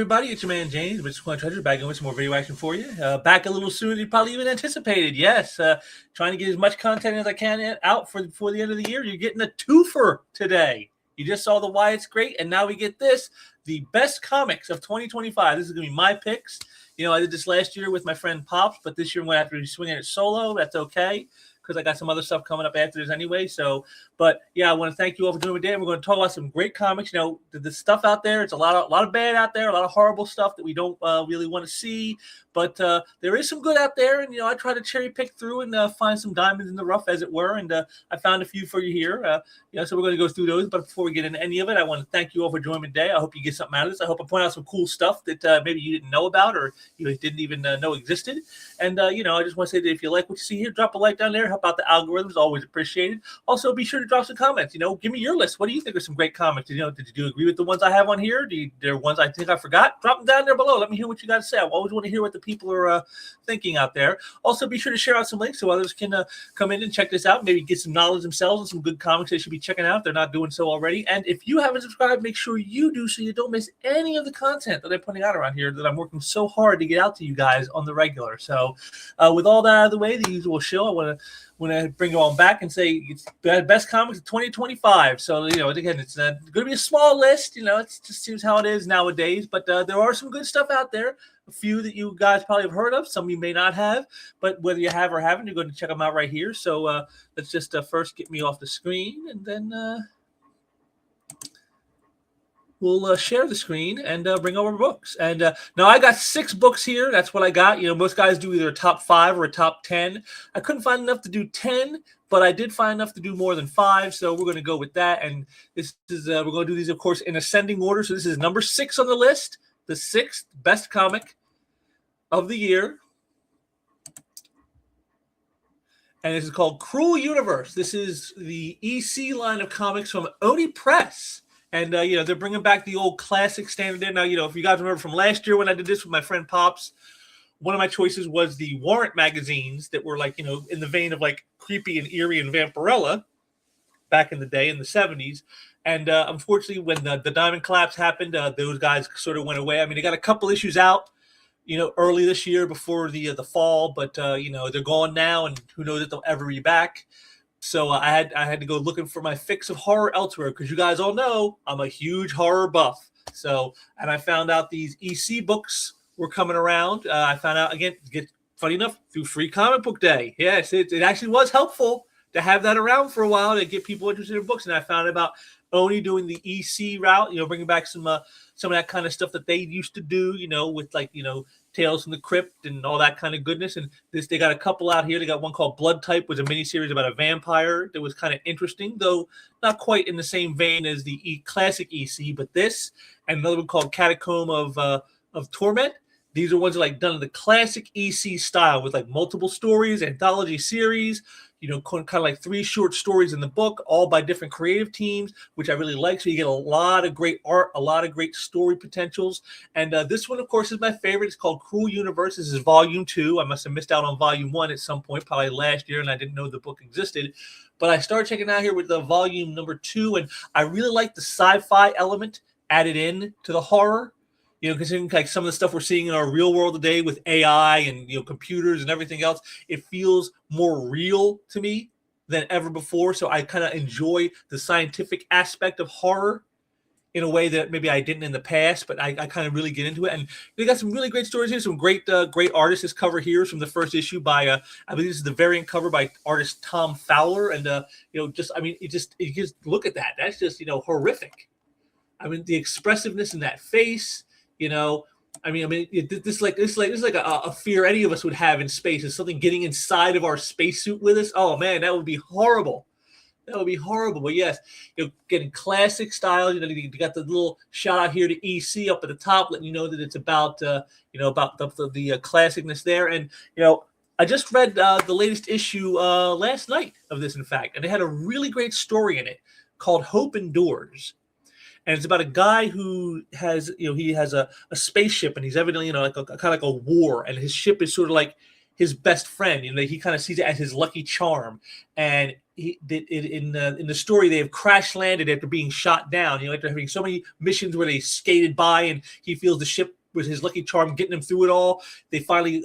everybody? It's your man James with Squad Treasure back in with some more video action for you. Back a little sooner than you probably even anticipated. Yes, trying to get as much content as I can out before the end of the year. You're getting a twofer today. You just saw the Why It's Great, and now we get this, the best comics of 2025. This is going to be my picks. You know, I did this last year with my friend Pops, but this year I'm going to have to be swinging it solo. That's okay, because I got some other stuff coming up after this anyway. So, but yeah, I want to thank you all for doing it today. We're going to talk about some great comics. You know, the stuff out there, it's a lot of bad out there, a lot of horrible stuff that we don't really want to see. But there is some good out there, and you know, I try to cherry pick through and find some diamonds in the rough, as it were. And I found a few for you here. So we're going to go through those. But before we get into any of it, I want to thank you all for joining me today. I hope you get something out of this. I hope I point out some cool stuff that maybe you didn't know about or you didn't even know existed. And I just want to say that if you like what you see here, drop a like down there. Help out the algorithms, always appreciated. Also, be sure to drop some comments. Give me your list. What do you think are some great comics? Did you agree with the ones I have on here? There are ones I think I forgot? Drop them down there below. Let me hear what you got to say. I always want to hear what the people are thinking out there. Also, be sure to share out some links so others can come in and check this out. Maybe get some knowledge themselves and some good comics they should be checking out if they're not doing so already. And if you haven't subscribed, make sure you do so you don't miss any of the content that I'm putting out around here that I'm working so hard to get out to you guys on the regular. So with all that out of the way, the usual show, I want to bring you all back and say it's the best comics of 2025. So, again, it's going to be a small list. It just seems how it is nowadays. But there are some good stuff out there. A few that you guys probably have heard of. Some you may not have. But whether you have or haven't, you're going to check them out right here. So let's just first get me off the screen. And then we'll share the screen and bring over books. And now I got 6 books here. That's what I got. Most guys do either a top 5 or a top 10. I couldn't find enough to do 10, but I did find enough to do more than 5. So we're going to go with that. And this is we're going to do these, of course, in ascending order. So this is number 6 on the list, the 6th best comic of the year. And this is called Cruel Universe. This is the EC line of comics from Oni Press. And, they're bringing back the old classic standard there. Now, if you guys remember from last year when I did this with my friend Pops, one of my choices was the Warrant magazines that were like, in the vein of like Creepy and Eerie and Vampirella back in the day in the 70s. And unfortunately, when the Diamond Collapse happened, those guys sort of went away. I mean, they got a couple issues out, early this year before the fall, but, they're gone now, and who knows if they'll ever be back. So I had to go looking for my fix of horror elsewhere, because you guys all know I'm a huge horror buff. So, and I found out these EC books were coming around. I found out, again, funny enough, through Free Comic Book Day. Yes, it actually was helpful to have that around for a while to get people interested in books. And I found out about Oni doing the EC route, bringing back some of that kind of stuff that they used to do, with like, Tales from the Crypt and all that kind of goodness. And they got a couple out here. They got one called Blood Type, was a miniseries about a vampire that was kind of interesting, though not quite in the same vein as the classic EC, but this, and another one called Catacomb of Torment. These are ones that are like done in the classic EC style with like multiple stories, anthology series, kind of like 3 short stories in the book, all by different creative teams, which I really like. So you get a lot of great art, a lot of great story potentials. And this one, of course, is my favorite. It's called Cruel Universe. This is volume 2. I must have missed out on volume 1 at some point, probably last year, and I didn't know the book existed. But I started checking out here with the volume number 2, and I really like the sci-fi element added in to the horror. Considering like some of the stuff we're seeing in our real world today with AI and computers and everything else, it feels more real to me than ever before. So I kind of enjoy the scientific aspect of horror in a way that maybe I didn't in the past, but I kind of really get into it. And they got some really great stories here, some great artists. This cover here is from the first issue by I believe this is the variant cover by artist Tom Fowler. And you just look at that. That's just horrific. I mean, the expressiveness in that face. This is like a fear any of us would have in space, is something getting inside of our spacesuit with us. Oh man, that would be horrible. That would be horrible. But yes, getting classic style. You got the little shout out here to EC up at the top, letting you know that it's about the classicness there. And I just read the latest issue last night of this, in fact, and it had a really great story in it called Hope Endures. And it's about a guy who has, he has a spaceship, and he's evidently, like kind of like a war, and his ship is sort of like his best friend. He kind of sees it as his lucky charm. And in the story, they have crash landed after being shot down. After having so many missions where they skated by, and he feels the ship with his lucky charm getting him through it all. They finally,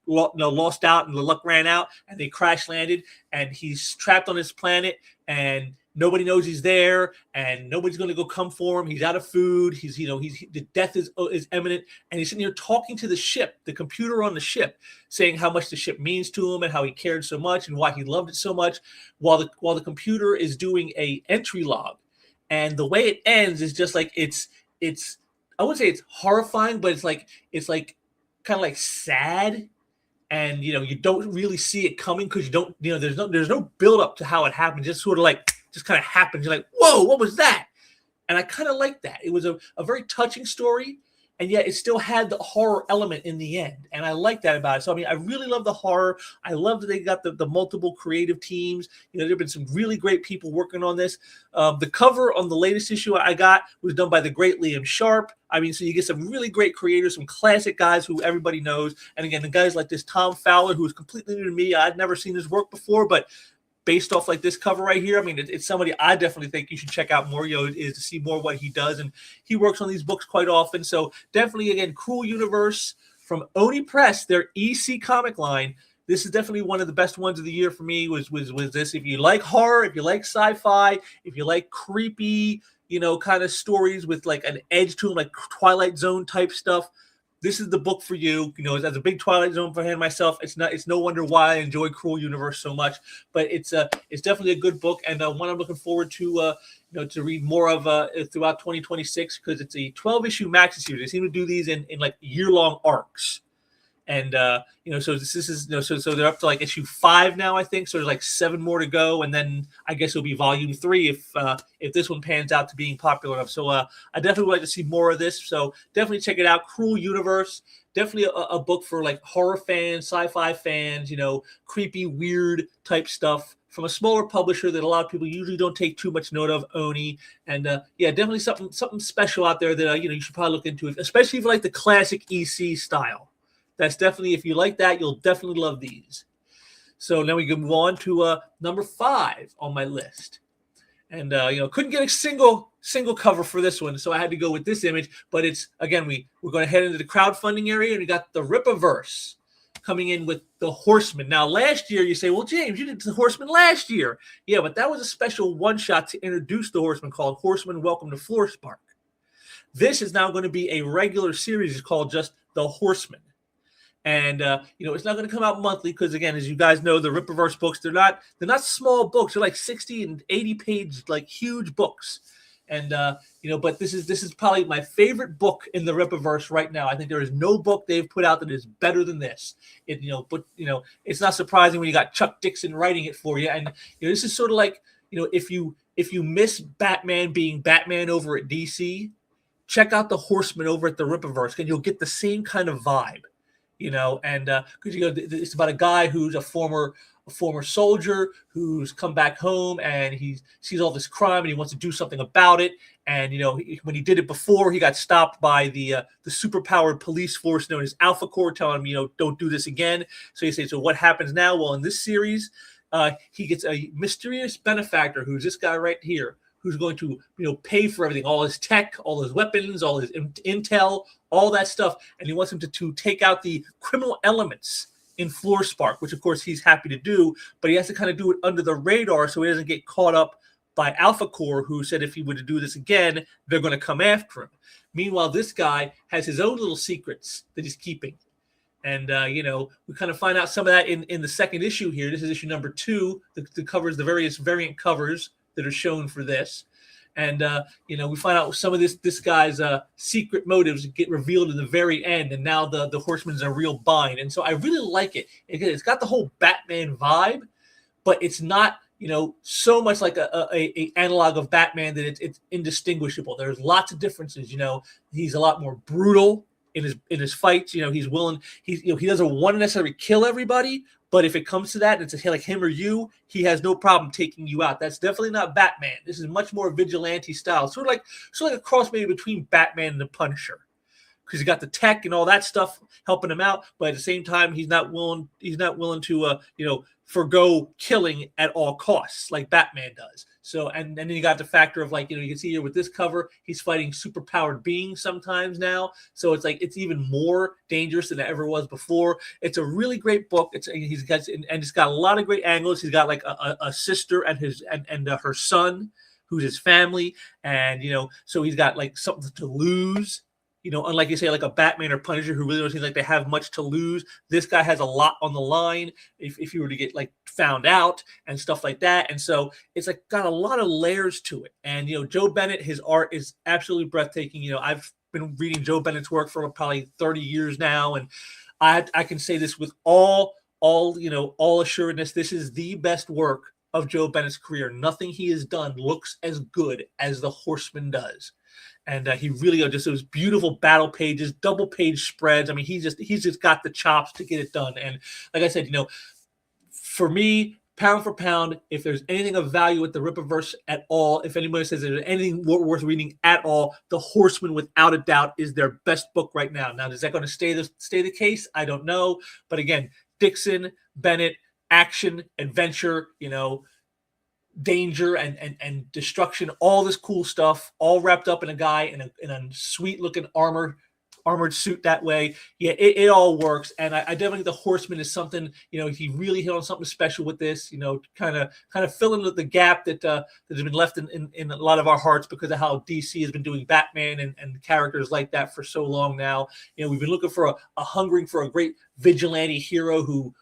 lost out and the luck ran out, and they crash landed, and he's trapped on this planet, and nobody knows he's there, and nobody's going to go come for him. He's out of food. The death is imminent, and he's sitting here talking to the ship, the computer on the ship, saying how much the ship means to him and how he cared so much and why he loved it so much, while the computer is doing a entry log. And the way it ends is just like it's I wouldn't say it's horrifying, but it's like kind of like sad, and you don't really see it coming because you don't there's no build up to how it happens. Just sort of like just kind of happens. You're like, whoa, what was that? And I kind of like that. It was a very touching story, and yet it still had the horror element in the end. And I like that about it. So, I mean, I really love the horror. I love that they got the multiple creative teams. There have been some really great people working on this. The cover on the latest issue I got was done by the great Liam Sharp. I mean, so you get some really great creators, some classic guys who everybody knows. And again, the guys like this Tom Fowler, who is completely new to me. I'd never seen his work before, but based off like this cover right here, I mean, it's somebody I definitely think you should check out more, is to see more of what he does. And he works on these books quite often. So definitely, again, Cruel Universe from Oni Press, their EC comic line. This is definitely one of the best ones of the year for me was this. If you like horror, if you like sci-fi, if you like creepy, kind of stories with like an edge to them, like Twilight Zone type stuff, this is the book for you. As a big Twilight Zone fan myself, it's no wonder why I enjoy Cruel Universe so much. But it's definitely a good book, and one I'm looking forward to to read more of throughout 2026, because it's a 12-issue maxi series. They seem to do these in like year-long arcs. And so this is so they're up to like issue 5 now, I think. So there's like 7 more to go, and then I guess it'll be volume 3 if this one pans out to being popular enough. So I definitely would like to see more of this. So definitely check it out. Cruel Universe, definitely a book for like horror fans, sci-fi fans, creepy, weird type stuff from a smaller publisher that a lot of people usually don't take too much note of, Oni. And definitely something special out there that you should probably look into, especially if you like the classic EC style. That's definitely, if you like that, you'll definitely love these. So now we can move on to number 5 on my list. And, couldn't get a single cover for this one, so I had to go with this image. But it's, again, we're going to head into the crowdfunding area, and we got the Rippaverse coming in with the Horseman. Now, last year, you say, well, James, you did the Horseman last year. Yeah, but that was a special one-shot to introduce the Horseman called Horseman Welcome to Floorspark. This is now going to be a regular series called just The Horseman. And it's not going to come out monthly because, again, as you guys know, the Rippaverse books, they're not small books. They're like 60 and 80 page, like huge books. And but this is probably my favorite book in the Rippaverse right now. I think there is no book they've put out that is better than this. It's not surprising when you got Chuck Dixon writing it for you. And this is sort of like, if you miss Batman being Batman over at DC, check out the Horseman over at the Rippaverse, and you'll get the same kind of vibe. And because it's about a guy who's a former soldier who's come back home, and he sees all this crime and he wants to do something about it. And when he did it before, he got stopped by the superpowered police force known as Alpha Corps, telling him, don't do this again. So he says, so what happens now? Well, in this series, he gets a mysterious benefactor, who's this guy right here, who's going to, pay for everything, all his tech, all his weapons, all his intel, all that stuff. And he wants him to take out the criminal elements in Floorspark, which, of course, he's happy to do. But he has to kind of do it under the radar so he doesn't get caught up by Alpha Corps, who said if he were to do this again, they're going to come after him. Meanwhile, this guy has his own little secrets that he's keeping. And, we kind of find out some of that in the second issue here. This is issue number 2. The covers, the various variant covers that are shown for this. And, we find out some of this guy's secret motives get revealed in the very end. And now the Horseman's a real bind. And so I really like it. It's got the whole Batman vibe, but it's not, so much like a analog of Batman that it's indistinguishable. There's lots of differences. He's a lot more brutal in his fights. He's willing. He doesn't want to necessarily kill everybody, but if it comes to that, and it's like him or you, he has no problem taking you out. That's definitely not Batman. This is much more vigilante style, sort of like a cross maybe between Batman and the Punisher, because he got the tech and all that stuff helping him out, but at the same time, he's not willing to forgo killing at all costs like Batman does. So, and then you got the factor of like, you can see here with this cover, he's fighting superpowered beings sometimes now. So it's like, it's even more dangerous than it ever was before. It's a really great book. He's got, and it's got a lot of great angles. He's got like a sister and her son, who's his family. And, so he's got like something to lose. Unlike you say, like a Batman or Punisher who really don't seem like they have much to lose, this guy has a lot on the line if you were to get like found out and stuff like that. And so it's like got a lot of layers to it. And, Joe Bennett, his art is absolutely breathtaking. I've been reading Joe Bennett's work for probably 30 years now. And I can say this with all assuredness. This is the best work of Joe Bennett's career. Nothing he has done looks as good as The Horseman does. And he really just those beautiful battle pages, double page spreads. I mean, he's just got the chops to get it done. And like I said, for me, pound for pound, if there's anything of value with the Rippaverse at all, if anybody says there's anything worth reading at all, The Horseman, without a doubt, is their best book right now. Now, is that going to stay the case? I don't know. But again, Dixon, Bennett, action, adventure, danger and destruction, all this cool stuff, all wrapped up in a guy in a sweet looking armored suit that way. Yeah, it all works. And I definitely think The Horseman is something, he really hit on something special with this, kind of filling the gap that has been left in a lot of our hearts because of how DC has been doing Batman and characters like that for so long now. We've been looking for a hungering for a great vigilante hero who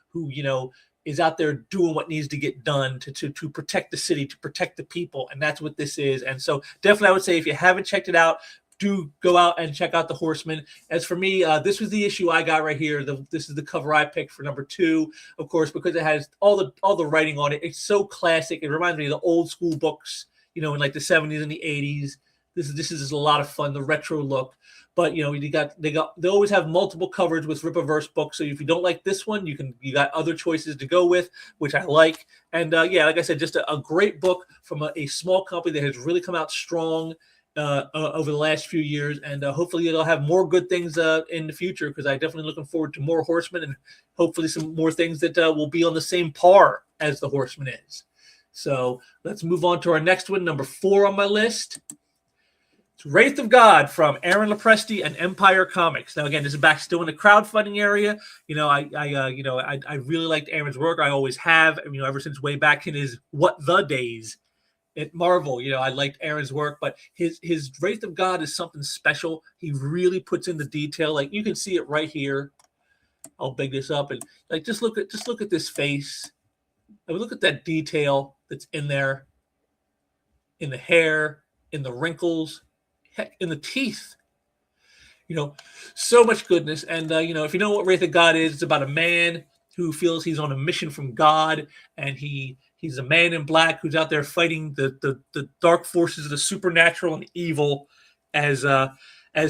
is out there doing what needs to get done to protect the city, to protect the people. And that's what this is. And so definitely I would say if you haven't checked it out, do go out and check out The Horseman. As for me, this was the issue I got right here. This is the cover I picked for number 2, of course, because it has all the writing on it. It's so classic. It reminds me of the old school books, in like the 70s and the 80s. This is a lot of fun, the retro look. But they always have multiple covers with Rippaverse books. So if you don't like this one, you got other choices to go with, which I like. And like I said, just a great book from a small company that has really come out strong over the last few years. And hopefully it'll have more good things in the future, because I'm definitely looking forward to more Horsemen and hopefully some more things that will be on the same par as the Horseman is. So let's move on to our next one, number 4 on my list. It's Wraith of God from Aaron Lopresti and Empire Comics. Now, again, this is back still in the crowdfunding area. I really liked Aaron's work. I always have, ever since way back in his What the days at Marvel. I liked Aaron's work, but his Wraith of God is something special. He really puts in the detail. Like you can see it right here. I'll big this up and like just look at this face. I mean, look at that detail that's in there, in the hair, in the wrinkles. Heck, in the teeth, so much goodness. And, if you know what Wraith of God is, it's about a man who feels he's on a mission from God, and he's a man in black who's out there fighting the dark forces of the supernatural and evil as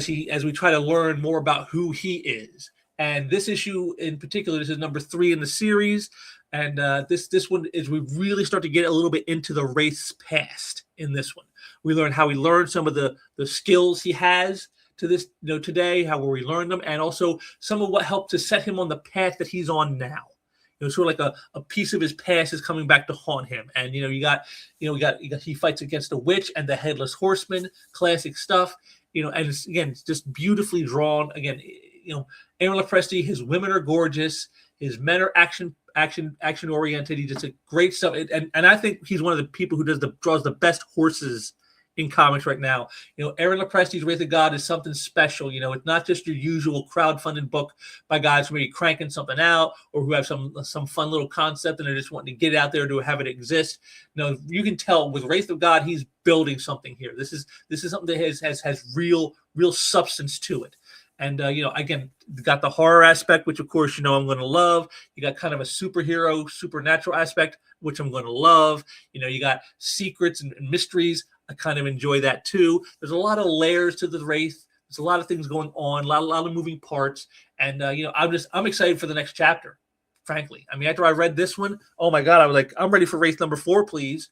we try to learn more about who he is. And this issue in particular, this is number 3 in the series. And this one is we really start to get a little bit into the Wraith's past in this one. We learn how he learned some of the skills he has to this, today, how we learned them, and also some of what helped to set him on the path that he's on now. Sort of like a piece of his past is coming back to haunt him. And he fights against the witch and the headless horseman, classic stuff. And it's just beautifully drawn. Again, Aaron Lopresti, his women are gorgeous, his men are action oriented. He does a great stuff, and I think he's one of the people who draws the best horses in comics right now. Aaron Lopresti's Wraith of God is something special. It's not just your usual crowdfunded book by guys who are cranking something out or who have some fun little concept and they're just wanting to get it out there to have it exist. You can tell with Wraith of God, he's building something here. This is something that has real substance to it. And, again, got the horror aspect, which, of course, I'm going to love. You got kind of a supernatural aspect, which I'm going to love. You got secrets and mysteries. I kind of enjoy that, too. There's a lot of layers to the Wraith. There's a lot of things going on, a lot of moving parts. And, I'm excited for the next chapter, frankly. I mean, after I read this one, oh, my God, I was like, I'm ready for Wraith number 4, please.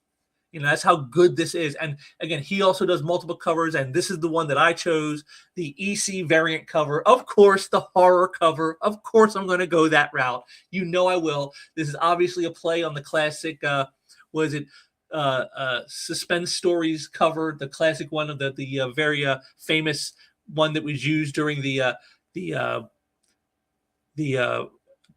That's how good this is. And again, he also does multiple covers, and this is the one that I chose, the EC variant cover. Of course, the horror cover. Of course, I'm going to go that route. I will. This is obviously a play on the classic, suspense stories cover, the classic one of the very famous one that was used during the uh, the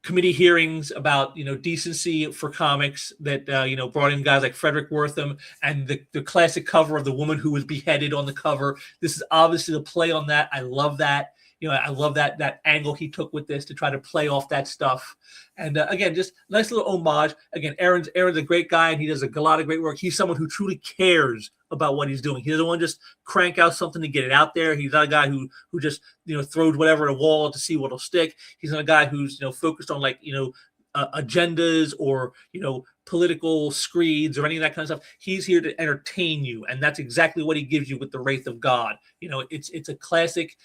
committee hearings about decency for comics that brought in guys like Frederick Wortham, and the classic cover of the woman who was beheaded on the cover. This is obviously a play on that. I love that. I love that angle he took with this to try to play off that stuff. And again, just nice little homage. Again, Aaron's a great guy, and he does a lot of great work. He's someone who truly cares about what he's doing. He doesn't want to just crank out something to get it out there. He's not a guy who just throws whatever at a wall to see what'll stick. He's not a guy who's focused on agendas or political screeds or any of that kind of stuff. He's here to entertain you, and that's exactly what he gives you with the Wraith of God. It's a classic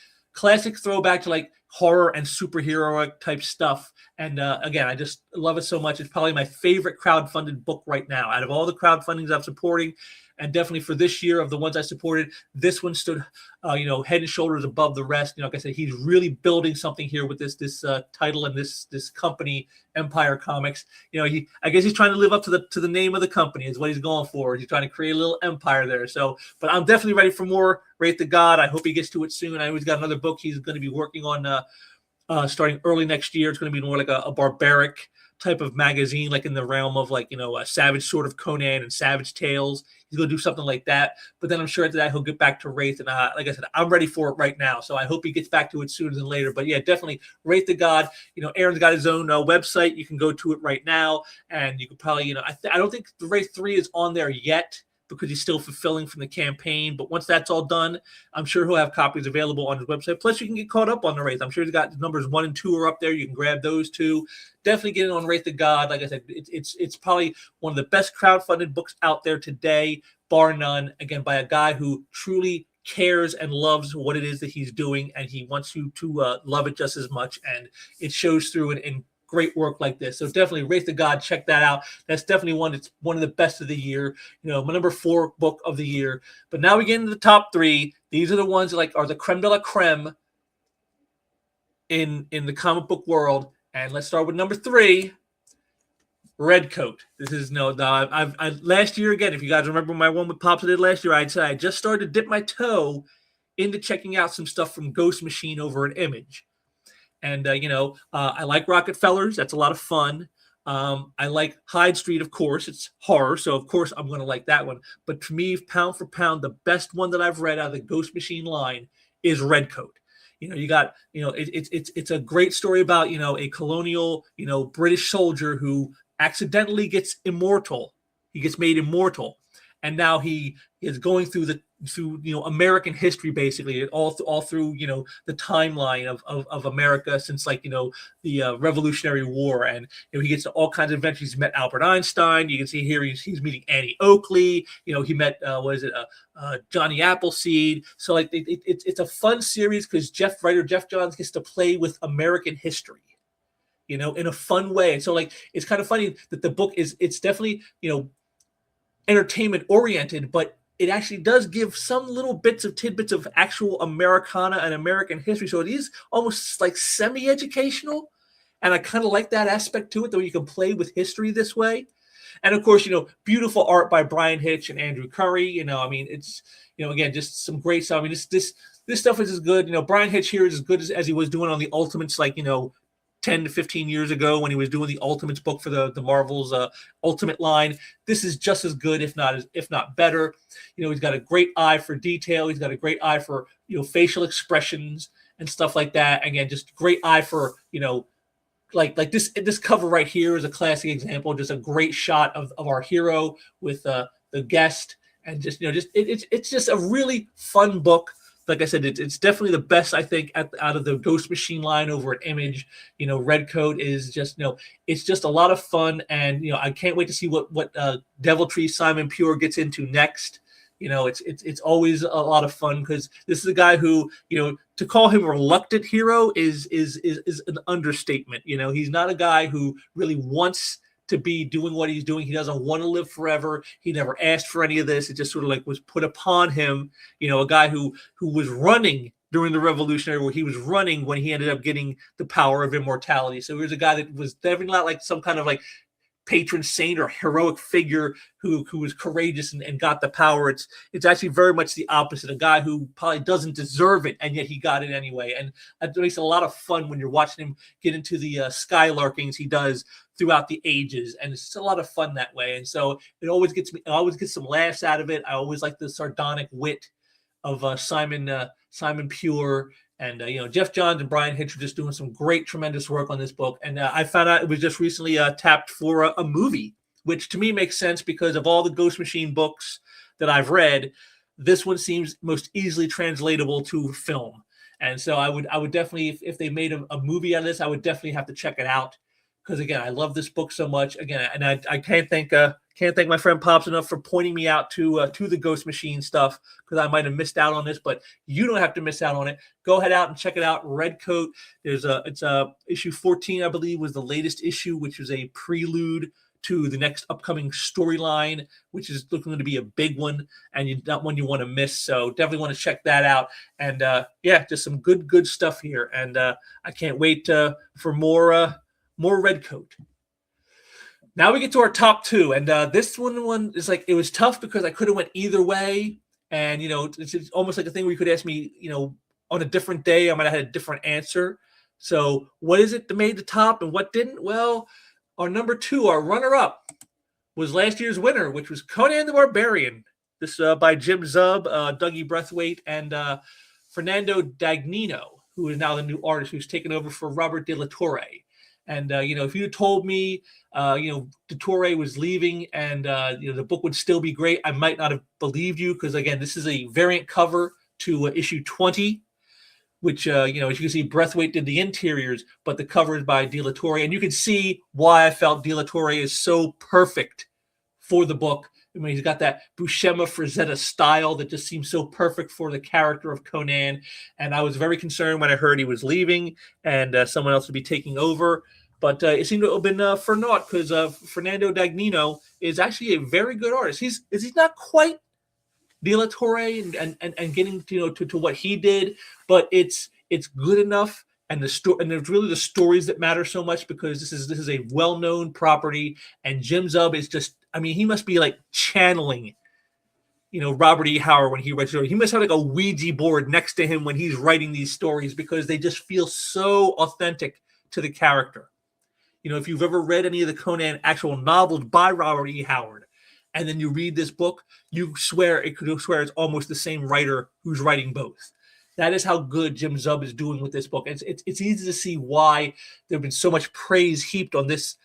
throwback to like horror and superheroic type stuff. And again, I just love it so much. It's probably my favorite crowdfunded book right now. Out of all the crowdfundings I'm supporting, and definitely for this year of the ones I supported, this one stood, head and shoulders above the rest. Like I said, he's really building something here with this title and this company, Empire Comics. I guess he's trying to live up to the name of the company is what he's going for. He's trying to create a little empire there. So, but I'm definitely ready for more Wraith of God. I hope he gets to it soon. I know he's got another book he's going to be working on starting early next year. It's going to be more like a barbaric type of magazine, like in the realm of a Savage Sword of Conan and Savage Tales. He's going to do something like that. But then I'm sure after that he'll get back to Wraith. And like I said, I'm ready for it right now. So I hope he gets back to it sooner than later. But yeah, definitely Wraith of God. Aaron's got his own website. You can go to it right now. And you could probably, I don't think the Wraith 3 is on there yet, because he's still fulfilling from the campaign. But once that's all done, I'm sure he'll have copies available on his website. Plus, you can get caught up on the Wraith. I'm sure he's got numbers 1 and 2 are up there. You can grab those too. Definitely get in on Wraith of God. Like I said, it's probably one of the best crowdfunded books out there today, bar none. Again, by a guy who truly cares and loves what it is that he's doing, and he wants you to love it just as much. And it shows through in great work like this. So definitely Wraith of God, check that out. That's definitely it's one of the best of the year. My number 4 book of the year. But now we get into the top 3. These are the ones that are the creme de la creme in the comic book world. And let's start with number 3, Redcoat. This is I last year, again, if you guys remember my one with Pops I did last year, I'd say I just started to dip my toe into checking out some stuff from Ghost Machine over at Image. And, I like Rockefellers. That's a lot of fun. I like Hyde Street, of course. It's horror, so of course I'm going to like that one. But for me, pound for pound, the best one that I've read out of the Ghost Machine line is Redcoat. You got, it's a great story about, a colonial, British soldier who accidentally gets immortal. He gets made immortal. And now he is going through American history, basically, all through the timeline of America since the Revolutionary War. And he gets to all kinds of adventures. He's met Albert Einstein. You can see here he's meeting Annie Oakley. He met Johnny Appleseed. So it's a fun series because writer Jeff Johns gets to play with American history, in a fun way. And so it's kind of funny that the book it's definitely entertainment oriented, but it actually does give some little tidbits of actual Americana and American history. So it is almost like semi-educational. And I kind of like that aspect to it, though you can play with history this way. And of course, beautiful art by Brian Hitch and Andrew Curry. It's, again, just some great stuff. I mean, this stuff is as good. Brian Hitch here is as good as he was doing on the Ultimates, 10 to 15 years ago when he was doing the Ultimates book for the Marvel's Ultimate line. This is just as good, if not better. He's got a great eye for detail. He's got a great eye for, facial expressions and stuff like that. Again, just great eye for, like this cover right here is a classic example. Just a great shot of our hero with the guest, and it's just a really fun book. Like I said, it's definitely the best, I think, out of the Ghost Machine line over at Image. Redcoat is just, it's just a lot of fun. And, I can't wait to see what deviltry Simon Pure gets into next. It's always a lot of fun because this is a guy who, to call him a reluctant hero is an understatement. He's not a guy who really wants to be doing what he's doing. He doesn't want to live forever. He never asked for any of this. It just sort of was put upon him. A guy who was running during the Revolutionary War. He was running when he ended up getting the power of immortality. So he was a guy that was definitely not some kind of patron saint or heroic figure who was courageous and got the power. It's actually very much the opposite. A guy who probably doesn't deserve it, and yet he got it anyway. And it makes it a lot of fun when you're watching him get into the skylarkings he does throughout the ages, and it's just a lot of fun that way. And so it always gets me. I always get some laughs out of it. I always like the sardonic wit of Simon Pure. And, Jeff Johns and Brian Hitch are just doing some great, tremendous work on this book. And I found out it was just recently tapped for a movie, which to me makes sense because of all the Ghost Machine books that I've read, this one seems most easily translatable to film. And so I would definitely, if they made a movie out of this, I would definitely have to check it out. Because again, I love this book so much. Again, and I can't thank my friend Pops enough for pointing me out to the Ghost Machine stuff, because I might have missed out on this, but you don't have to miss out on it. Go ahead out and check it out. Redcoat. It's issue 14, I believe, was the latest issue, which is a prelude to the next upcoming storyline, which is looking to be a big one, and not one you want to miss. So definitely want to check that out. And just some good stuff here. And I can't wait for more Redcoat. Now we get to our top two, and this one is like, it was tough because I could have went either way, and it's almost like a thing where you could ask me, on a different day, I might have had a different answer. So what is it that made the top and what didn't? Well, our number two, our runner-up, was last year's winner, which was Conan the Barbarian. This by Jim Zub, Dougie Braithwaite, and Fernando Dagnino, who is now the new artist who's taken over for Robert De La Torre. And, if you told me, De Torre was leaving and, the book would still be great, I might not have believed you because, again, this is a variant cover to issue 20, which, as you can see, Braithwaite did the interiors, but the cover is by De La Torre. And you can see why I felt De La Torre is so perfect for the book. I mean, he's got that Buscema Frazetta style that just seems so perfect for the character of Conan. And I was very concerned when I heard he was leaving and someone else would be taking over. But it seemed to have been for naught because Fernando Dagnino is actually a very good artist. He's not quite De La Torre and getting to what he did, but it's good enough. And it's really the stories that matter so much because this is a well-known property, and Jim Zub is just, I mean, he must be like channeling, Robert E. Howard when he writes stories. He must have like a Ouija board next to him when he's writing these stories because they just feel so authentic to the character. If you've ever read any of the Conan actual novels by Robert E. Howard, and then you read this book, you swear it's almost the same writer who's writing both. That is how good Jim Zub is doing with this book. It's easy to see why there's been so much praise heaped on this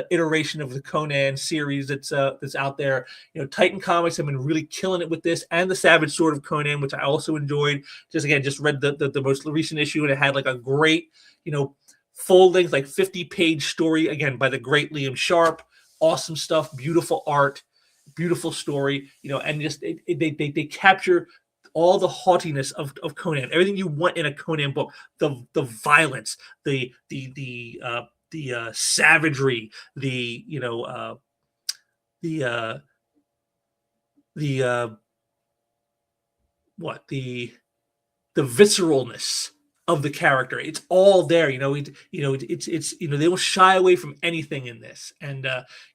iteration of the Conan series that's out there. Titan Comics have been really killing it with this, and the Savage Sword of Conan, which I also enjoyed. Just read the most recent issue, and it had like a great, full length, like 50-page story, again, by the great Liam Sharp. Awesome stuff, beautiful art, beautiful story, and just they capture all the haughtiness of Conan, everything you want in a Conan book, the violence, the savagery, the visceralness of the character. It's all there. They don't shy away from anything in this. And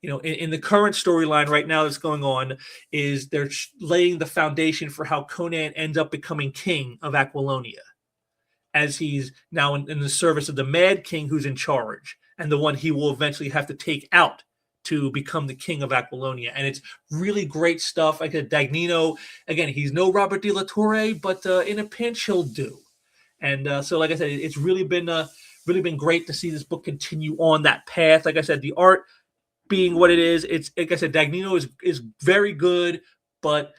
in the current storyline right now that's going on is they're laying the foundation for how Conan ends up becoming king of Aquilonia, as he's now in the service of the Mad King who's in charge, and the one he will eventually have to take out to become the king of Aquilonia. And it's really great stuff. Like Dagnino, again, he's no Robert De La Torre, but in a pinch he'll do. And so, like I said, it's really been great to see this book continue on that path. Like I said, the art being what it is, it's like I said, Dagnino is very good, but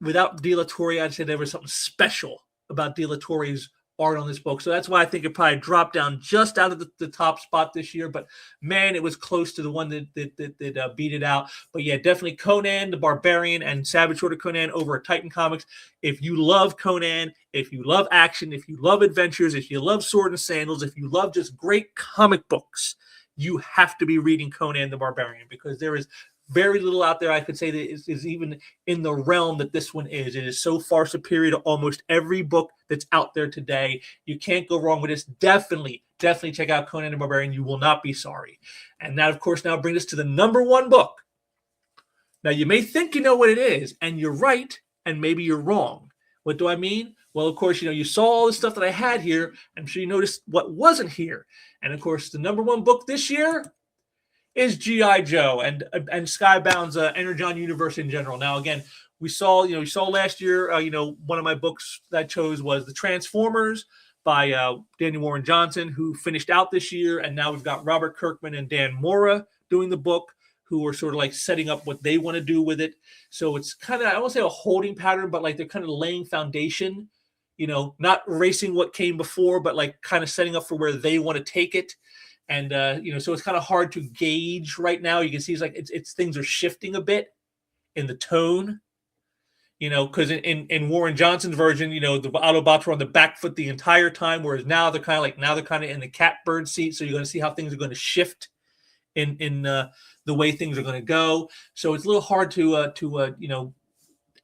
without De La Torre, I'd say there was something special about De La Torre's art on this book. So that's why I think it probably dropped down just out of the top spot this year. But man, it was close to the one that beat it out. But yeah, definitely Conan the Barbarian and Savage Sword of Conan over at Titan Comics. If you love Conan, if you love action, if you love adventures, if you love sword and sandals, if you love just great comic books, you have to be reading Conan the Barbarian, because there is very little out there I could say that is even in the realm that this one is. It is so far superior to almost every book that's out there today. You can't go wrong with this. Definitely definitely check out Conan the Barbarian. You will not be sorry. And that, of course, now brings us to the number one book. Now, you may think you know what it is, and you're right, and maybe you're wrong. What do I mean? Well, of course, you saw all the stuff that I had here. I'm sure you noticed what wasn't here. And, of course, the number one book this year is G.I. Joe and Skybound's Energon universe in general. Now, again, we saw last year, one of my books that I chose was The Transformers by Daniel Warren Johnson, who finished out this year. And now we've got Robert Kirkman and Dan Mora doing the book, who are sort of like setting up what they want to do with it. So it's kind of, I won't say a holding pattern, but like they're kind of laying foundation, not erasing what came before, but like kind of setting up for where they want to take it. And, so it's kind of hard to gauge right now. You can see it's things are shifting a bit in the tone, because in Warren Johnson's version, the Autobots were on the back foot the entire time, whereas now they're kind of in the catbird seat. So you're going to see how things are going to shift in the way things are going to go. So it's a little hard to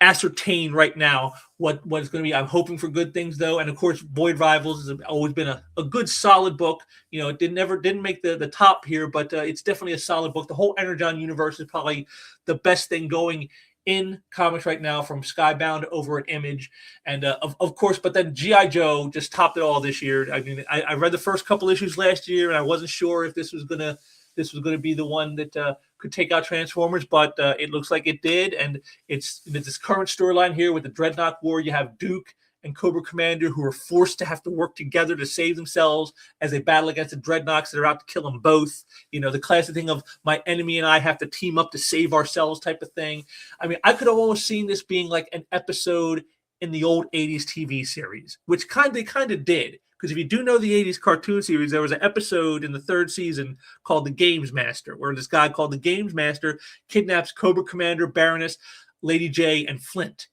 ascertain right now what it's going to be. I'm hoping for good things, though. And of course, Void Rivals has always been a good, solid book. It didn't make the top here, but it's definitely a solid book. The whole Energon universe is probably the best thing going in comics right now, from Skybound over at Image. And of course, but then G.I. Joe just topped it all this year. I mean, I read the first couple issues last year, and I wasn't sure if this was going to be the one that could take out Transformers, but it looks like it did. And it's this current storyline here with the Dreadnought War. You have Duke and Cobra Commander, who are forced to have to work together to save themselves as they battle against the Dreadnoughts that are out to kill them both. The classic thing of my enemy and I have to team up to save ourselves type of thing. I mean, I could have almost seen this being like an episode in the old 80s TV series, which they kind of did. Because if you do know the 80s cartoon series, there was an episode in the third season called The Games Master, where this guy called the Games Master kidnaps Cobra Commander, Baroness, Lady J, and Flint.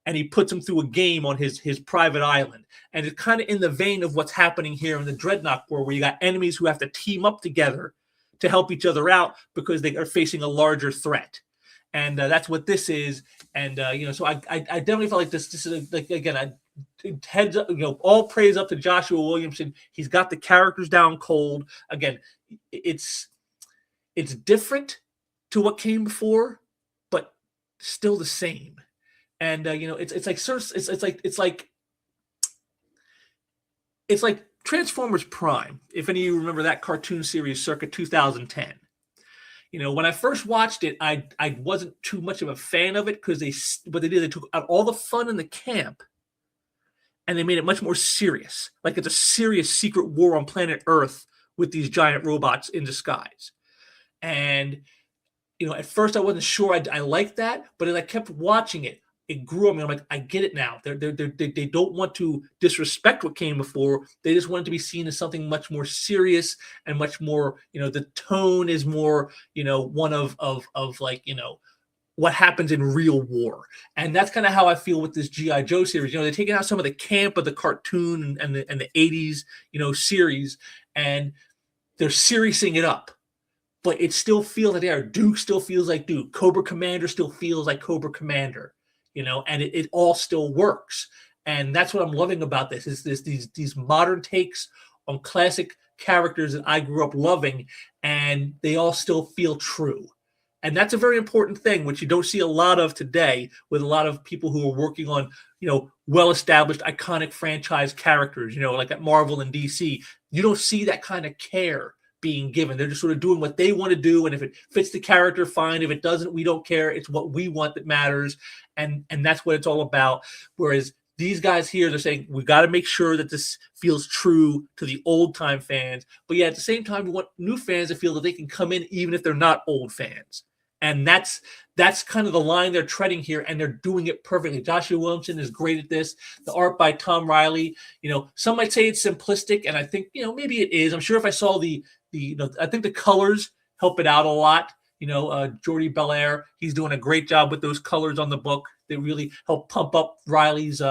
And he puts them through a game on his private island. And it's kind of in the vein of what's happening here in the Dreadnought War, where you got enemies who have to team up together to help each other out because they are facing a larger threat. And that's what this is. And, so I definitely felt like this is, again, heads up, all praise up to Joshua Williamson. He's got the characters down cold. Again, it's different to what came before, but still the same. And it's like Transformers Prime. If any of you remember that cartoon series circa 2010. When I first watched it, I wasn't too much of a fan of it because they took out all the fun in the camp and they made it much more serious. Like it's a serious secret war on planet Earth with these giant robots in disguise. And, at first I wasn't sure I liked that, but as I kept watching it, it grew on me. I'm like, I get it now. They don't want to disrespect what came before. They just want it to be seen as something much more serious and much more, the tone is more, one of like, what happens in real war. And that's kind of how I feel with this G.I. Joe series. They're taking out some of the camp of the cartoon and the 80s, series, and they're seriousing it up. But it still feels like there. Duke still feels like Duke. Cobra Commander still feels like Cobra Commander. And it all still works. And that's what I'm loving about this, is these modern takes on classic characters that I grew up loving, and they all still feel true. And that's a very important thing, which you don't see a lot of today with a lot of people who are working on, well-established, iconic franchise characters, like at Marvel and DC. You don't see that kind of care being given. They're just sort of doing what they want to do, and if it fits the character, fine. If it doesn't, we don't care. It's what we want that matters, and that's what it's all about. Whereas these guys here, they're saying we got to make sure that this feels true to the old time fans, but at the same time, we want new fans to feel that they can come in even if they're not old fans. And that's kind of the line they're treading here, and they're doing it perfectly. Joshua Williamson is great at this. The art by Tom Riley, some might say it's simplistic, and I think, maybe it is. I'm sure if I saw I think the colors help it out a lot. Jordi Belair, he's doing a great job with those colors on the book. They really help pump up Riley's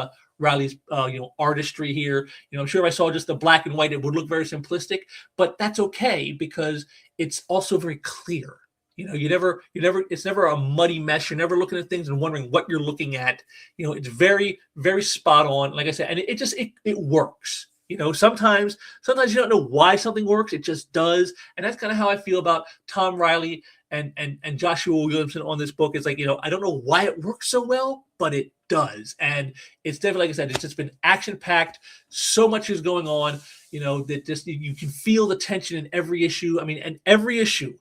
artistry here. I'm sure if I saw just the black and white, it would look very simplistic, but that's okay because it's also very clear. It's never a muddy mess. You're never looking at things and wondering what you're looking at. It's very, very spot on. Like I said, and it works. Sometimes you don't know why something works; it just does, and that's kind of how I feel about Tom Riley and Joshua Williamson on this book. It's like, I don't know why it works so well, but it does, and it's definitely, like I said, it's just been action packed. So much is going on, that just you can feel the tension in every issue. I mean, and every issue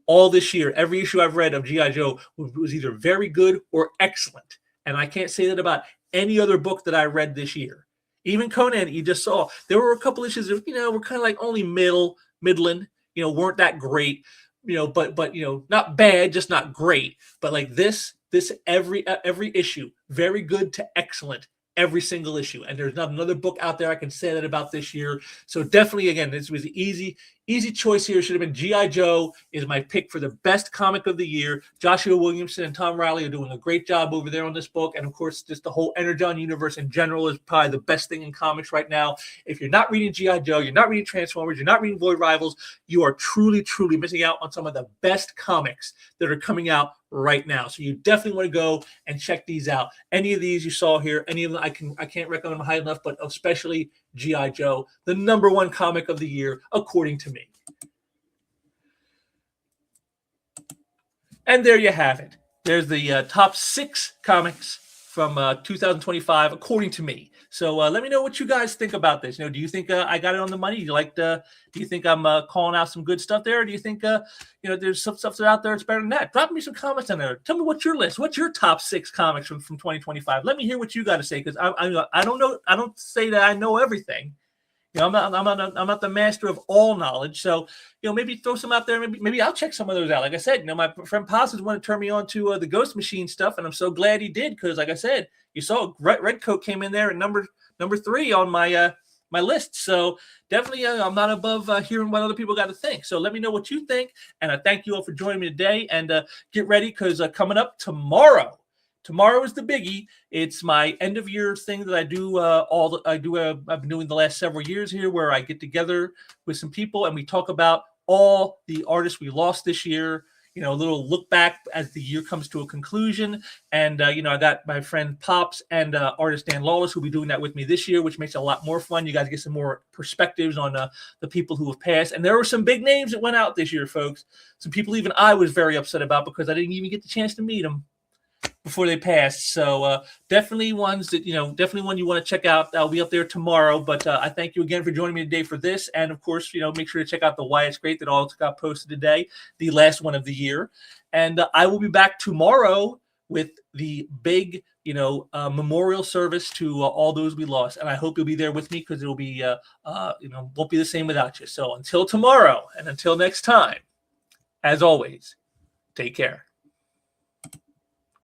all this year, every issue I've read of G.I. Joe was either very good or excellent. And I can't say that about any other book that I read this year. Even Conan, you just saw, there were a couple issues that, were kind of like only middling, weren't that great, but not bad, just not great. But like this every issue, very good to excellent, every single issue. And there's not another book out there I can say that about this year. So definitely, again, this was an easy choice here. Should have been G.I. Joe is my pick for the best comic of the year. Joshua Williamson and Tom Riley are doing a great job over there on this book. And of course, just the whole Energon universe in general is probably the best thing in comics right now. If you're not reading G.I. Joe, you're not reading Transformers, you're not reading Void Rivals, you are truly, truly missing out on some of the best comics that are coming out right now. So you definitely want to go and check these out. Any of these you saw here, any of them I can't recommend them high enough, but especially G.I. Joe, the #1 comic of the year, according to me. And there you have it. There's the top 6 comics from 2025, according to me. So let me know what you guys think about this. Do you think I got it on the money? Do you think I'm calling out some good stuff there? Or do you think there's some stuff out there that's better than that? Drop me some comments on there. Tell me what's your list. What's your top 6 comics from 2025? Let me hear what you got to say, because I don't know. I don't say that I know everything. I'm not the master of all knowledge. So, maybe throw some out there. Maybe I'll check some of those out. Like I said, my friend Paz is want to turn me on to the Ghost Machine stuff, and I'm so glad he did, because, like I said, you saw Red Coat came in there at number 3 on my my list. So definitely, I'm not above hearing what other people got to think. So let me know what you think, and I thank you all for joining me today. And get ready, because coming up tomorrow. Tomorrow is the biggie. It's my end of year thing that I do. I've been doing the last several years here, where I get together with some people and we talk about all the artists we lost this year. A little look back as the year comes to a conclusion. And I got my friend Pops and artist Dan Lawless who'll be doing that with me this year, which makes it a lot more fun. You guys get some more perspectives on the people who have passed. And there were some big names that went out this year, folks. Some people even I was very upset about, because I didn't even get the chance to meet them before they passed. So definitely ones that, definitely one you want to check out. I'll be up there tomorrow. But I thank you again for joining me today for this. And of course, make sure to check out the Why It's Great that all got posted today, the last one of the year. And I will be back tomorrow with the big, memorial service to all those we lost. And I hope you'll be there with me, because it'll be, won't be the same without you. So until tomorrow, and until next time, as always, take care.